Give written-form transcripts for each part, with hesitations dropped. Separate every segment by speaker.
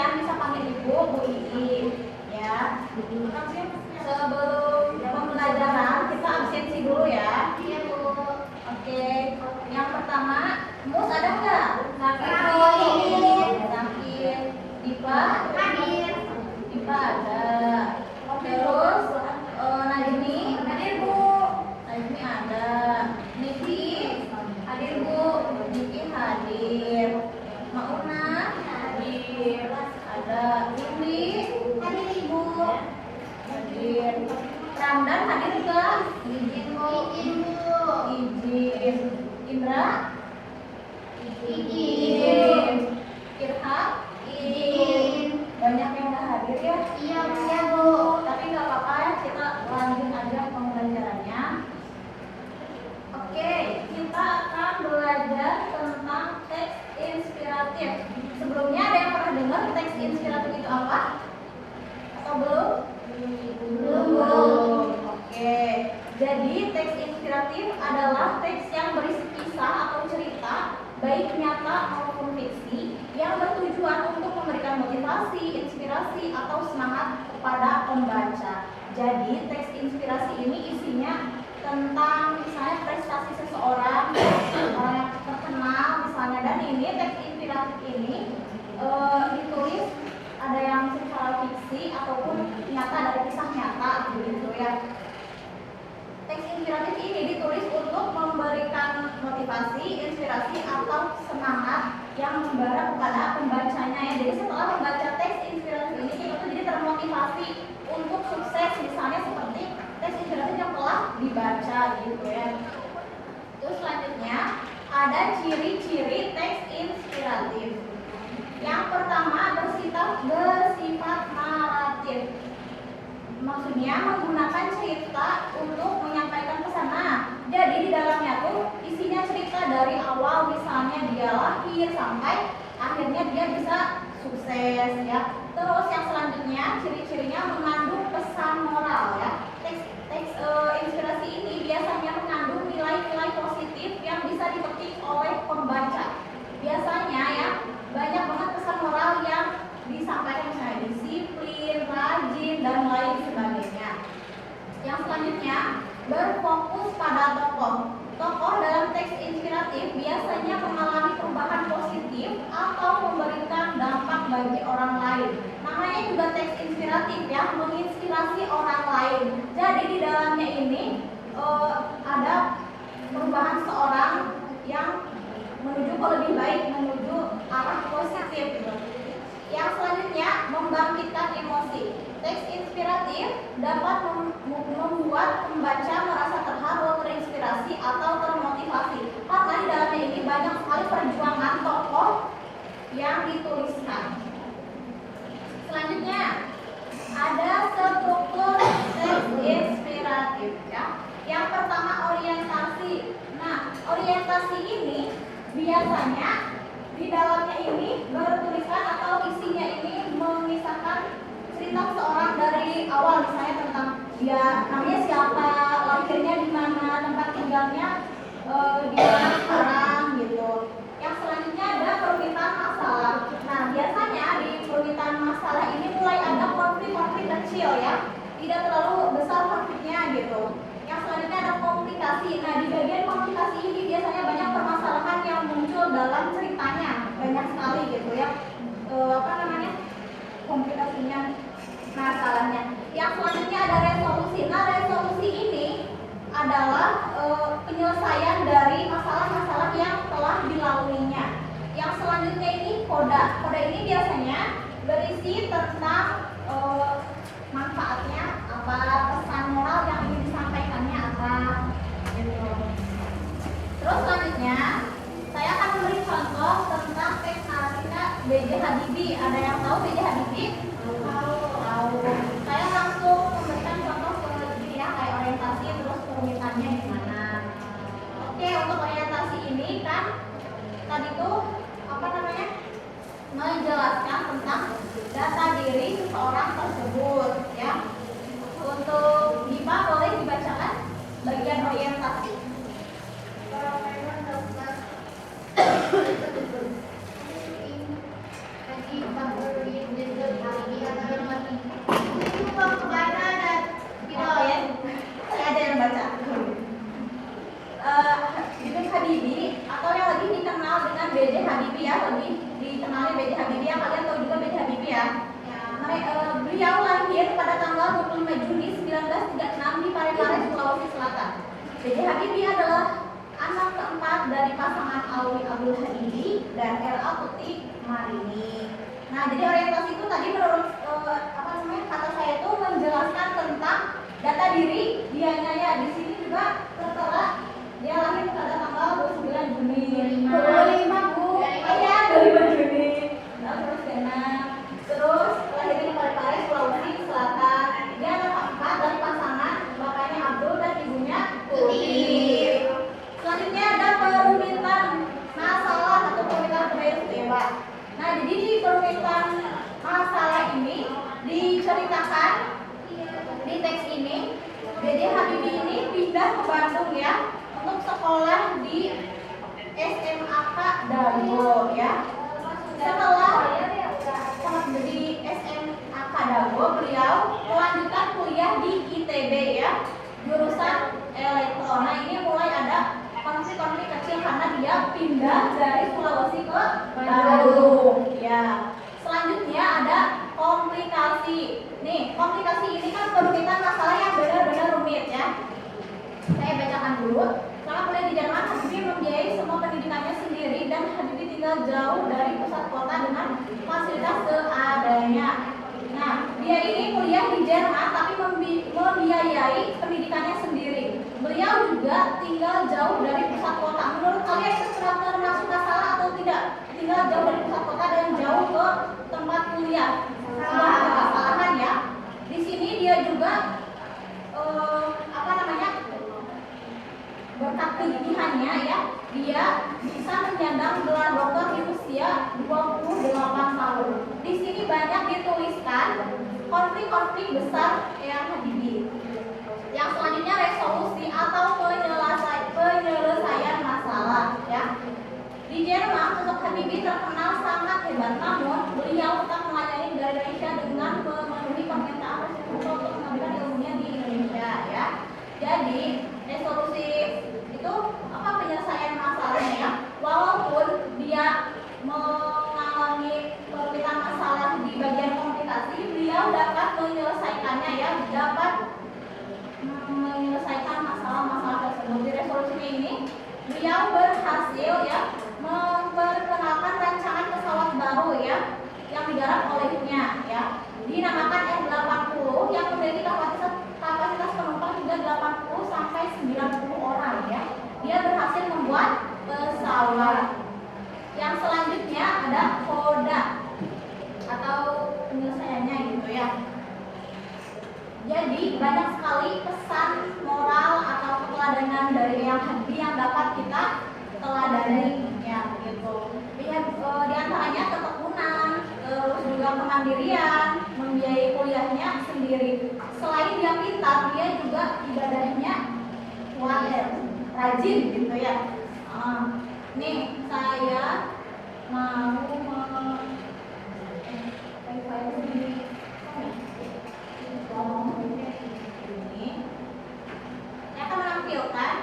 Speaker 1: kalian bisa panggil ibu, Bu Iin, ya. Sebelum pembelajaran kita absensi dulu ya.
Speaker 2: Iya, Bu.
Speaker 1: Oke, yang pertama, Mus ada nggak?
Speaker 2: Hadir.
Speaker 1: Sakit. Dipa?
Speaker 2: Hadir.
Speaker 1: Dipa ada. Terus Najmi?
Speaker 2: Hadir, Bu.
Speaker 1: Najmi ada. Niki? Hadir Bu. Niki hadir. Mauna? Hadir. Ada. Lili?
Speaker 2: Hadir, Ibu.
Speaker 1: Hadir. Ramdan hadir nggak?
Speaker 2: Izin, Bu. Izin, Bu.
Speaker 1: Izin. Indra?
Speaker 2: Izin.
Speaker 1: Irham?
Speaker 2: Izin.
Speaker 1: Banyak yang udah hadir ya?
Speaker 2: Iya, Bu.
Speaker 1: Tapi nggak apa-apa ya, kita lanjut aja pembelajarannya. Oke, kita akan belajar tentang teks inspiratif. Sebelumnya ada yang pernah dengar teks inspiratif itu apa? Atau belum? Belum. Oke, jadi teks inspiratif adalah teks yang berisi kisah atau cerita, baik nyata maupun fiksi, yang bertujuan untuk memberikan motivasi, inspirasi, atau semangat kepada pembaca. Jadi teks inspirasi ini isinya tentang misalnya prestasi seseorang, orang yang terkenal misalnya, dan ini teks inspiratif ini ditulis ada yang secara fiksi ataupun nyata dari kisah nyata gitu ya. Teks inspiratif ini ditulis untuk memberikan motivasi, inspirasi, atau semangat yang membara kepada pembacanya ya. Jadi setelah membaca teks inspiratif ini kita tuh jadi termotivasi untuk sukses, misalnya seperti teks inspiratif yang telah dibaca gitu ya. Terus selanjutnya ada ciri-ciri teks inspiratif. Yang pertama bersifat naratif. Maksudnya menggunakan cerita untuk menyampaikan pesan. Nah, jadi di dalamnya tuh isinya cerita dari awal, misalnya dia lahir sampai akhirnya dia bisa sukses ya. Terus yang selanjutnya ciri-cirinya mengandung pesan moral ya. Teks inspirasi ini biasanya mengandung nilai-nilai positif yang bisa dipetik oleh pembaca. Biasanya ya banyak banget pesan moral yang disampaikan, misalnya disiplin, rajin, dan lain sebagainya. Yang selanjutnya berfokus pada tokoh. Tokoh dalam teks inspiratif biasanya mengalami perubahan positif atau memberikan dampak bagi orang lain. Namanya juga teks inspiratif ya, menginspirasi orang lain. Jadi di dalamnya ini ada perubahan seorang yang menuju ke lebih baik, menuju arah positif gitu. Yang selanjutnya membangkitkan emosi. Teks inspiratif dapat membuat pembaca merasa terharu, terinspirasi, atau termotivasi. Karena di dalamnya ini banyak sekali perjuangan tokoh yang dituliskan. Selanjutnya ada struktur teks inspiratif ya. Yang pertama orientasi. Nah, orientasi ini biasanya di dalamnya ini bertuliskan atau isinya ini mengisahkan cerita seorang dari awal, misalnya tentang dia namanya siapa, lahirnya di mana, tempat tinggalnya di mana sekarang gitu. Yang selanjutnya ada permintaan masalah. Nah, biasanya di permintaan masalah ini mulai ada konflik-konflik kecil ya, tidak terlalu besar konfliknya gitu. Yang selanjutnya ada komplikasi. Nah, di bagian komplikasi ini biasanya banyak permasalahan yang muncul dalam ceritanya, banyak sekali gitu ya. Komplikasinya, masalahnya. Yang selanjutnya ada resolusi. Nah, resolusi ini adalah penyelesaian dari masalah-masalah yang telah dilaluinya. Yang selanjutnya ini koda. Koda ini biasanya berisi tentang manfaatnya apa, pesan moral yang ingin disampaikannya apa gitu. Terus selanjutnya saya akan memberi contoh tentang teks narasinya B.J. Habibie. Ada yang tahu B.J. Habibie? Tahu. Saya langsung memberikan contoh ke diri ya, kayak orientasi, terus kerumitannya gimana. Oke, untuk orientasi ini kan tadi tuh menjelaskan tentang data diri seseorang tersebut ya. Untuk Diva boleh dibacakan bagian orientasi. Haji Oh ya, saya ada yang baca. Ibn Habibie atau yang lebih dikenal dengan B.J. Habibie ya, lebih dikenali B.J. Habibie yang kalian tahu juga B.J. Habibie ya. Beliau lahir pada tanggal 25 Juni 1936 di Parepare, Sulawesi Selatan. B.J. Habibie adalah anak keempat dari pasangan Alwi Abdul Habibie dan L.A. Tuti Marini. Nah, jadi orientasi itu tadi menurut kata saya itu menjelaskan tentang data diri dianya ya. Di sini juga tertera dia lahir pada tanggal 29 Juni 25 Bu. Iya, 25 Juni. Nah, terus lahir di Parepare, Sulawesi Selatan. Dia anak keempat dari pasangan bapaknya Abdul dan ibunya Tuti. Selanjutnya ada perumitan masalah atau perumitan peristiwa. Nah, jadi di perumitan masalah ini diceritakan di teks ini B.J. Habibie ini pindah ke Bandung ya untuk sekolah di SMAK Dago ya. Setelah di SMAK Dago, beliau melanjutkan kuliah di ITB ya, jurusan elektro. Nah, ini mulai ada konflik-konflik kecil karena dia pindah dari Sulawesi ke Bandung ya. Selanjutnya ada komplikasi. Nih, komplikasi ini kan perumitan masalah yang benar-benar rumit ya. Saya bacakan dulu. Selama kuliah di Jerman, Habibie membiayai semua pendidikannya sendiri dan Habibie tinggal jauh dari pusat kota dengan fasilitas seadanya. Nah, dia ini kuliah di Jerman tapi membiayai pendidikannya sendiri. Beliau juga tinggal jauh dari pusat kota. Menurut kalian itu termasuk masalah atau tidak? Tinggal jauh dari pusat kota dan jauh ke tempat kuliah. Sebuah kesalahan ya. Di sini dia juga berkat kegigihannya ya, dia bisa menyandang gelar doktor di usia 28 tahun. Di sini banyak dituliskan konflik-konflik besar yang Habibie. Yang selanjutnya resolusi atau penyelesaian masalah ya. Di Jerman, sosok Habibie terkenal sangat hebat, namun beliau tetap melayani negara Indonesia dengan memenuhi permintaan Presiden untuk mengambil ilmunya di Indonesia ya. Jadi resolusi itu penyelesaian masalahnya ya. Walaupun dia mengalami permintaan masalah di bagian komplikasi, beliau dapat menyelesaikannya ya, dapat menyelesaikan masalah-masalah tersebut. Di resolusinya ini beliau berhasil ya memperkenalkan rancangan pesawat baru ya yang digarap olehnya ya, dinamakan F-80 yang memiliki kapasitas penumpang hingga 80 sampai 90 orang ya. Dia berhasil membuat pesawat. Yang selanjutnya ada koda atau penyelesaiannya gitu ya. Jadi banyak sekali pesan moral atau keteladanan dari Eyang Habibie yang dapat kita teladani ya gitu. Di antaranya ketekunan, terus juga kemandirian, membiayai kuliahnya sendiri. Selain dia pintar, dia juga ibadahnya kuat, rajin gitu ya. Nih saya mau ini saya akan menampilkan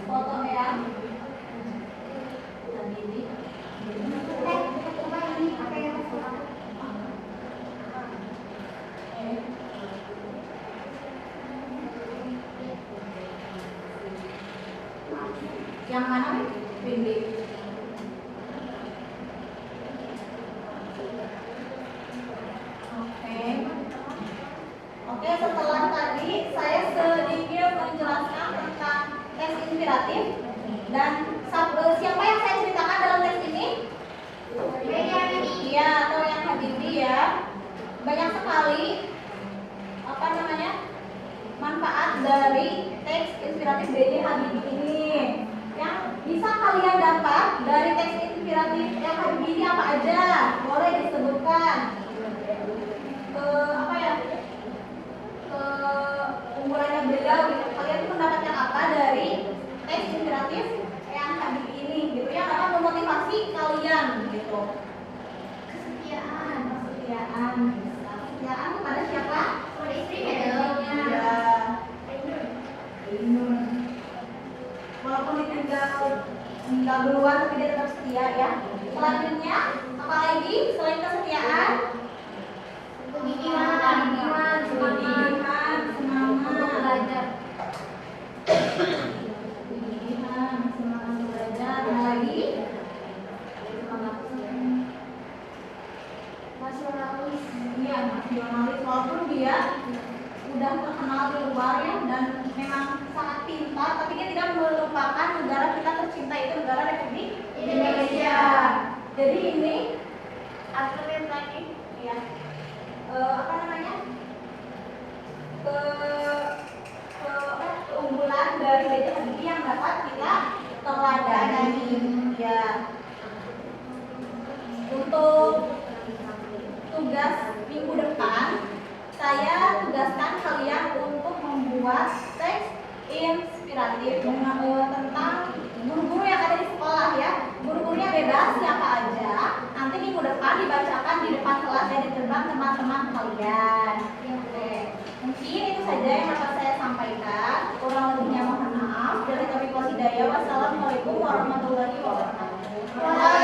Speaker 1: foto yang yang mana pilih. Oke, setelah tadi saya sedikit menjelaskan tentang teks inspiratif dan siapa yang saya ceritakan dalam teks ini? Iya, atau yang Habibie ya. Banyak sekali manfaat dari teks inspiratif B.J. Habibie ini. Yang bisa kalian dapat dari teks inspiratif yang Habibie ini apa aja? Boleh disebutkan. Keunggulannya beliau gitu. Kalian tuh mendapatkan apa dari teks inspiratif yang Habibie ini gitu, yang akan memotivasi kalian gitu. Kesetiaan kepada siapa?
Speaker 2: Kepada istri ya dong.
Speaker 1: Ya. Ainun. Walaupun tinggal duluan tapi dia tetap setia ya. Selanjutnya apa lagi selain kesetiaan?
Speaker 2: Kegigihan.
Speaker 1: Kegigihan, semangat
Speaker 2: Untuk belajar.
Speaker 1: Kegigihan, semangat belajar. Ada lagi?
Speaker 2: Nasionalis.
Speaker 1: Iya, nasionalis. Walaupun dia udah terkenal di luar ya dan memang sangat pintar, tapi dia tidak melupakan negara kita tercinta itu negara Republik Indonesia. Jadi ini
Speaker 2: Argumentasi.
Speaker 1: ya apa namanya keunggulan dari B.J. Habibie yang dapat kita teladani ya. Untuk tugas minggu depan saya tugaskan kalian untuk membuat teks inspiratif tentang guru-guru yang ada di sekolah ya. Guru-gurunya bebas siapa aja. Nanti minggu depan dibacakan di depan kelas ya, di depan teman-teman kalian. Oke. Mungkin itu saja yang dapat saya sampaikan. Kurang lebihnya mohon maaf. Dari kami Hidayah. Wassalamualaikum warahmatullahi wabarakatuh.